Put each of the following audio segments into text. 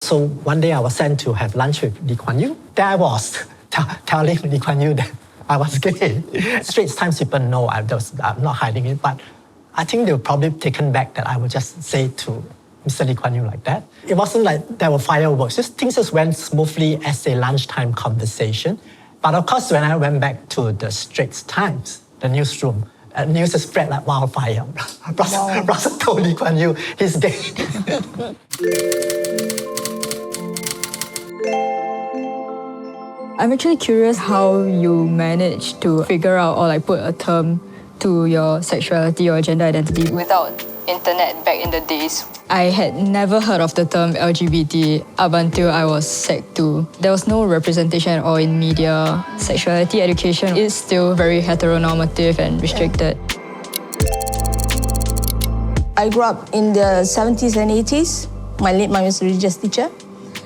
So one day I was sent to have lunch with Lee Kuan Yew. There I was telling Lee Kuan Yew that I was gay. Straits Times people know I'm not hiding it, but I think they were probably taken back that I would just say to Mr. Lee Kuan Yew like that. It wasn't like there were fireworks. Things just went smoothly as a lunchtime conversation. But of course, when I went back to the Straits Times, the newsroom, news spread like wildfire. Russell told Lee Kuan Yew he's gay. I'm actually curious how you managed to figure out or like put a term to your sexuality or gender identity without internet back in the days. I had never heard of the term LGBT up until I was Sec 2. There was no representation at all in media. Sexuality education is still very heteronormative and restricted. I grew up in the 70s and 80s. My late mom was a religious teacher.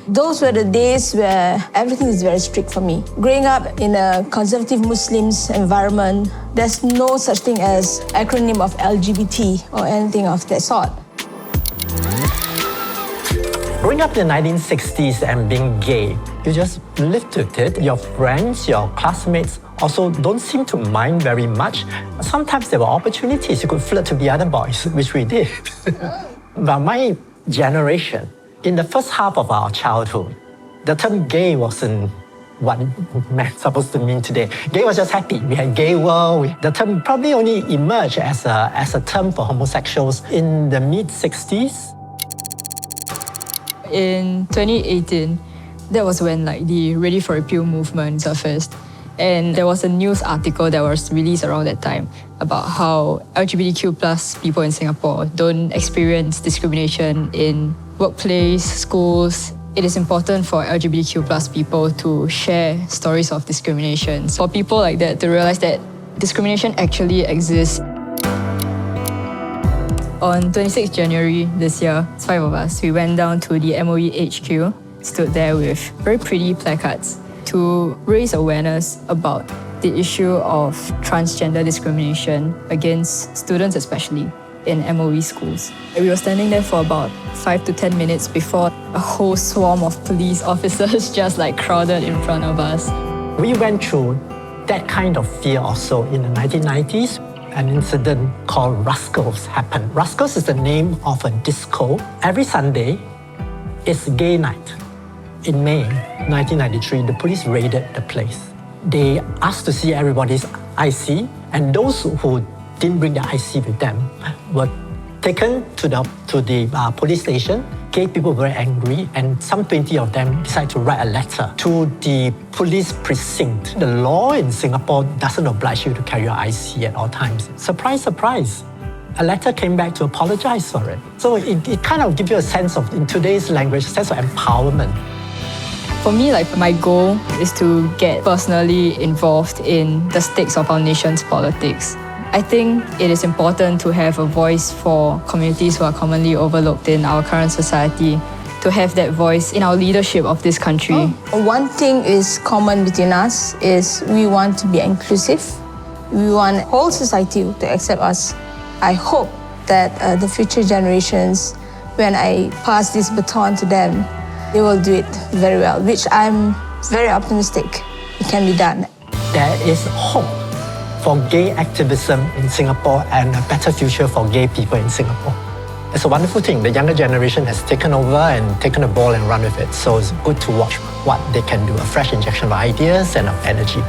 Those were the days where everything is very strict for me. Growing up in a conservative Muslims environment, there's no such thing as acronym of LGBT or anything of that sort. Growing up in the 1960s and being gay, you just lived with it. Your friends, your classmates also don't seem to mind very much. Sometimes there were opportunities you could flirt with the other boys, which we did. But my generation, in the first half of our childhood, the term gay wasn't what it's supposed to mean today. Gay was just happy. We had gay world. The term probably only emerged as a term for homosexuals in the mid-60s. In 2018, that was when like the Ready for Repeal movement surfaced. And there was a news article that was released around that time about how LGBTQ plus people in Singapore don't experience discrimination in workplace, schools. It is important for LGBTQ plus people to share stories of discrimination. For people like that to realize that discrimination actually exists. On 26 January this year, 5 of us, we went down to the MOE HQ, stood there with very pretty placards to raise awareness about the issue of transgender discrimination against students, especially in MOE schools. We were standing there for about 5 to 10 minutes before a whole swarm of police officers just like crowded in front of us. We went through that kind of fear also in the 1990s. An incident called Rascals happened. Rascals is the name of a disco. Every Sunday, it's gay night. In May 1993, the police raided the place. They asked to see everybody's IC, and those who didn't bring their IC with them were taken to the police station. Gay people were very angry, and some 20 of them decided to write a letter to the police precinct. The law in Singapore doesn't oblige you to carry your IC at all times. Surprise, surprise. A letter came back to apologize for it. So it kind of gives you a sense of, in today's language, a sense of empowerment. For me, like my goal is to get personally involved in the stakes of our nation's politics. I think it is important to have a voice for communities who are commonly overlooked in our current society, to have that voice in our leadership of this country. One thing is common between us is we want to be inclusive. We want whole society to accept us. I hope that the future generations, when I pass this baton to them, they will do it very well, which I'm very optimistic it can be done. There is hope for gay activism in Singapore and a better future for gay people in Singapore. It's a wonderful thing. The younger generation has taken over and taken the ball and run with it. So it's good to watch what they can do, a fresh injection of ideas and of energy.